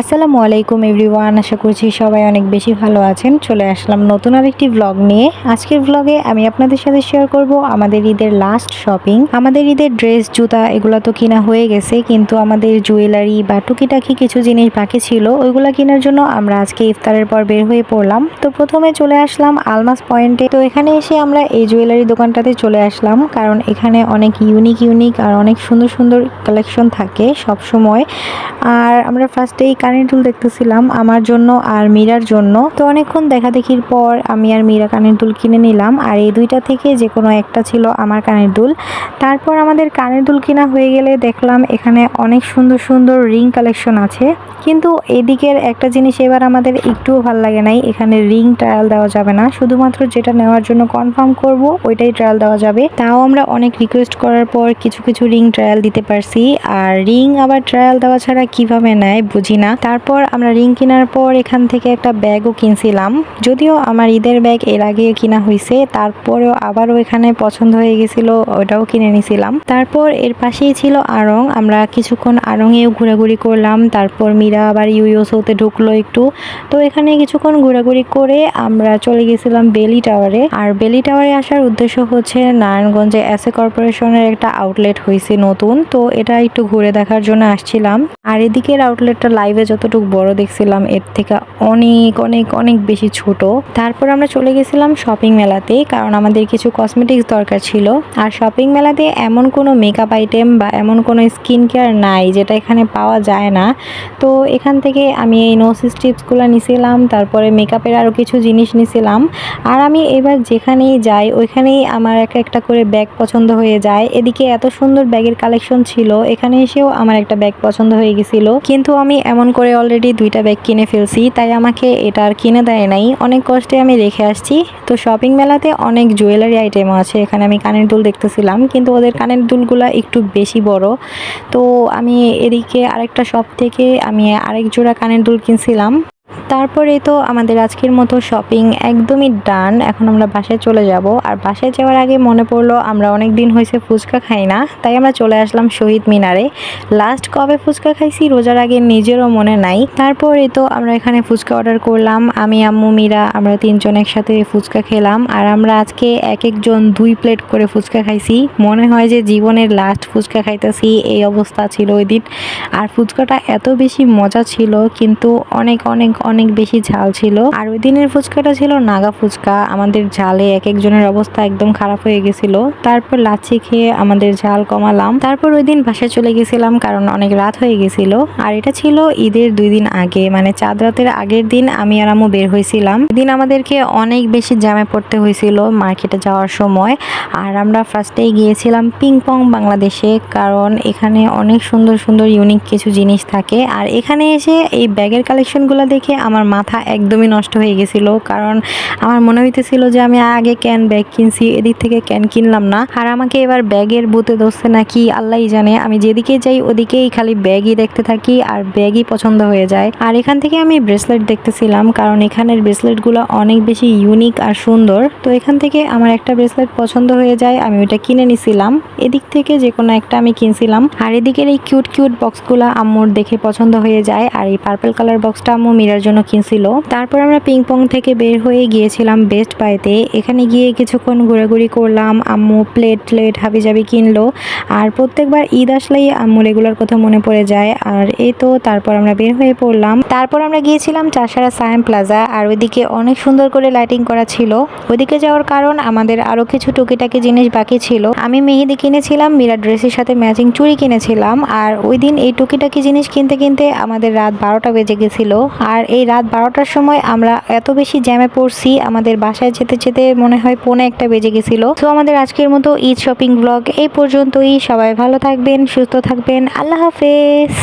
আসসালামু আলাইকুম এভরিওয়ান, আশা করছি সবাই অনেক বেশি ভালো আছেন। চলে আসলাম নতুন আরেকটি ব্লগ নিয়ে। আজকের ব্লগে আমি আপনাদের সাথে শেয়ার করব আমাদের ঈদের লাস্ট শপিং। আমাদের ঈদের ড্রেস, জুতা এগুলো তো কিনা হয়ে গেছে, কিন্তু আমাদের জুয়েলারি বা টুকিটাকি কিছু জিনিস বাকি ছিল, ওইগুলো কেনার জন্য আমরা আজকে ইফতারের পর বের হয়ে পড়লাম। তো প্রথমে চলে আসলাম আলমাস পয়েন্টে। তো এখানে এসে আমরা এই জুয়েলারি দোকানটাতে চলে আসলাম, কারণ এখানে অনেক ইউনিক আর অনেক সুন্দর সুন্দর কালেকশন থাকে সব সময়। আর আমরা ফার্স্টেই কানের দুল দেখতেছিলাম আমার জন্য আর মীরার জন্য। তো অনেকক্ষণ দেখাদেখির পর আমি আর মীরা কানের দুল কিনে নিলাম, আর এই দুইটা থেকে যে কোনো একটা ছিল আমার কানের দুল। তারপর আমাদের কানের দুল কেনা হয়ে গেলে দেখলাম এখানে অনেক সুন্দর সুন্দর রিং কালেকশন আছে, কিন্তু এদিকের একটা জিনিস এবার আমাদের একটুও ভালো লাগে নাই। এখানে রিং ট্রায়াল দেওয়া যাবে না, শুধুমাত্র যেটা নেওয়ার জন্য কনফার্ম করব ওইটাই ট্রায়াল দেওয়া যাবে। তাও আমরা অনেক রিকোয়েস্ট করার পর কিছু কিছু রিং ট্রায়াল দিতে পারছি। আর রিং আবার ট্রায়াল দেওয়া ছাড়া কিভাবে নেয় বুঝি না। তারপর আমরা রিং কেনার পর এখান থেকে একটা ব্যাগও কিনছিলাম, যদিও আমার ঈদের ব্যাগ এর আগে কিনা হয়েছে, তারপরেও আবারও এখানে পছন্দ হয়ে গেছিল, ওটাও কিনে নিছিলাম। তারপর এর পাশেই ছিল আড়ং, আমরা কিছুক্ষণ আড়ংয়েও ঘোরাঘুরি করলাম। তারপর মীরা আবার ইউএসওতে ঢুকলো একটু। তো এখানে কিছুক্ষণ ঘোরাঘুরি করে আমরা চলে গেছিলাম বেলি টাওয়ারে। আর বেলি টাওয়ারে আসার উদ্দেশ্য হচ্ছে নারায়ণগঞ্জে এসএ কর্পোরেশনের একটা আউটলেট হয়েছে নতুন, তো এটা একটু ঘুরে দেখার জন্য আসছিলাম। আর এদিকের আউটলেটটা লাইভে যতটুকু বড় দেখছিলাম এর থেকে অনেক অনেক অনেক বেশি ছোট। তারপর আমরা চলে গেছিলাম শপিং মেলাতে, কারণ আমাদের কিছু কসমেটিক্স দরকার ছিল। আর শপিং মেলাতে এমন কোনো মেকআপ আইটেম বা এমন কোনো স্কিন কেয়ার নাই যেটা এখানে পাওয়া যায় না। তো এখান থেকে আমি এই নোসিস টিপসগুলো নিছিলাম, তারপরে মেকআপের আরও কিছু জিনিস নিছিলাম। আর আমি এবার যেখানেই যাই ওইখানেই আমার একটা করে ব্যাগ পছন্দ হয়ে যায়। এদিকে এত সুন্দর ব্যাগের কালেকশন ছিল, এখানে এসেও আমার একটা ব্যাগ পছন্দ হয়ে গেছিল, কিন্তু আমি এমন করে অলরেডি দুইটা ব্যাগ কিনে ফেলছি, তাই আমাকে এটা আর কিনে দেয় নাই, অনেক কষ্টে আমি রেখে আসছি। তো শপিং মেলাতে অনেক জুয়েলারি আইটেমও আছে। এখানে আমি কানের দুল দেখতেছিলাম, কিন্তু ওদের কানের দুলগুলা একটু বেশি বড়। তো আমি এদিকে আরেকটা শপ থেকে আমি আরেক জোড়া কানের দুল কিনছিলাম। তারপরে তো আমাদের আজকের মতো শপিং একদমই ডান। এখন আমরা বাসায় চলে যাব। আর বাসায় যাওয়ার আগে মনে পড়লো আমরা অনেক দিন হয়েছে ফুচকা খাই না, তাই আমরা চলে আসলাম শহীদ মিনারে। লাস্ট কবে ফুচকা খাইছি রোজার আগে নিজেরও মনে নাই। তারপরে তো আমরা এখানে ফুচকা অর্ডার করলাম, আমি, আম্মু, মীরা, আমরা তিনজন একসাথে ফুচকা খেলাম। আর আমরা আজকে এক একজন 2 প্লেট করে ফুচকা খাইছি। মনে হয় যে জীবনের লাস্ট ফুচকা খাইতেছি, এই অবস্থা ছিল ওই দিন। আর ফুচকাটা এত বেশি মজা ছিল, কিন্তু অনেক অনেক অনেক বেশি ঝাল ছিল। আর ওই দিনের ফুচকাটা ছিল নাগা ফুচকা, আমাদের ঝালে এক একজনের অবস্থা একদম খারাপ হয়ে গেছিল। তারপর লাচ্ছি খেয়ে আমাদের ঝাল কমালাম। তারপর ওই দিন বাসায় চলে গেছিলাম, কারণ অনেক রাত হয়ে গেছিল। আর এটা ছিল ঈদের 2 দিন আগে, মানে চাঁদ রাতের আগের দিন আমি আর আম্মু বের হয়েছিলাম। এদিন আমাদেরকে অনেক বেশি জ্যামে পড়তে হয়েছিল মার্কেটে যাওয়ার সময়। আর আমরা ফার্স্টেই গিয়েছিলাম পিংপং বাংলাদেশে, কারণ এখানে অনেক সুন্দর সুন্দর ইউনিক কিছু জিনিস থাকে। আর এখানে এসে এই ব্যাগের কালেকশনগুলো দেখে আমার মাথা একদমই নষ্ট হয়ে গেছিল, কারণ আমার মনে হইতেছিল যে আমি আগে ক্যান ব্যাগ কিনছি, এদিক থেকে ক্যান কিনলাম না। আর আমাকে এবার ব্যাগের ভূতে ধরছে নাকি আল্লাহই জানে, আমি যেদিকে যাই ওদিকেই খালি ব্যাগই দেখতে থাকি আর ব্যাগই পছন্দ হয়ে যায়। আর এখান থেকে আমি ব্রেসলেট দেখতেছিলাম, কারণ এখানের ব্রেসলেটগুলো অনেক বেশি ইউনিক আর সুন্দর। তো এখান থেকে আমার একটা ব্রেসলেট পছন্দ হয়ে যায়, আমি ওইটা কিনে নিছিলাম। এদিক থেকে যে কোনো একটা আমি কিনছিলাম। আর এদিকের এই কিউট কিউট বক্সগুলো আম্মুর দেখে পছন্দ হয়ে যায়, আর এই পার্পল কালার বক্সটা আম্মু মীরার জন্য কিনছিল। তারপর আমরা পিংপং থেকে বের হয়ে গিয়েছিলাম বেস্ট বাইতে। এখানে গিয়ে কিছুক্ষণ ঘোরাঘুরি করলাম, আম্মু প্লেট হাবিজাবি কিনলো। আর প্রত্যেকবার ঈদ আসলেই আম্মু রেগুলার কথা মনে পড়ে যায়। আর এই তো তারপর আমরা বের হয়ে পড়লাম। তারপর আমরা গিয়েছিলাম চাষারা সায়েম প্লাজা, আর ওইদিকে অনেক সুন্দর করে লাইটিং করা ছিল। ওইদিকে যাওয়ার কারণ আমাদের আরো কিছু টুকিটাকি জিনিস বাকি ছিল। আমি মেহেদি কিনেছিলাম, মীরা ড্রেসের সাথে ম্যাচিং চুড়ি কিনেছিলাম। আর ওই দিন এই টুকিটাকি জিনিস কিনতে কিনতে আমাদের রাত 12টা বেজে গেছিল। আর এই রাত 12টার সময় আমরা এত বেশি জ্যামে পড়ছি, আমাদের বাসায় যেতে যেতে মনে হয় 1:45 বেজে গেছিল। তো আমাদের আজকের মতো ঈদ শপিং ব্লগ এই পর্যন্তই। সবাই ভালো থাকবেন, সুস্থ থাকবেন, আল্লাহ হাফেজ।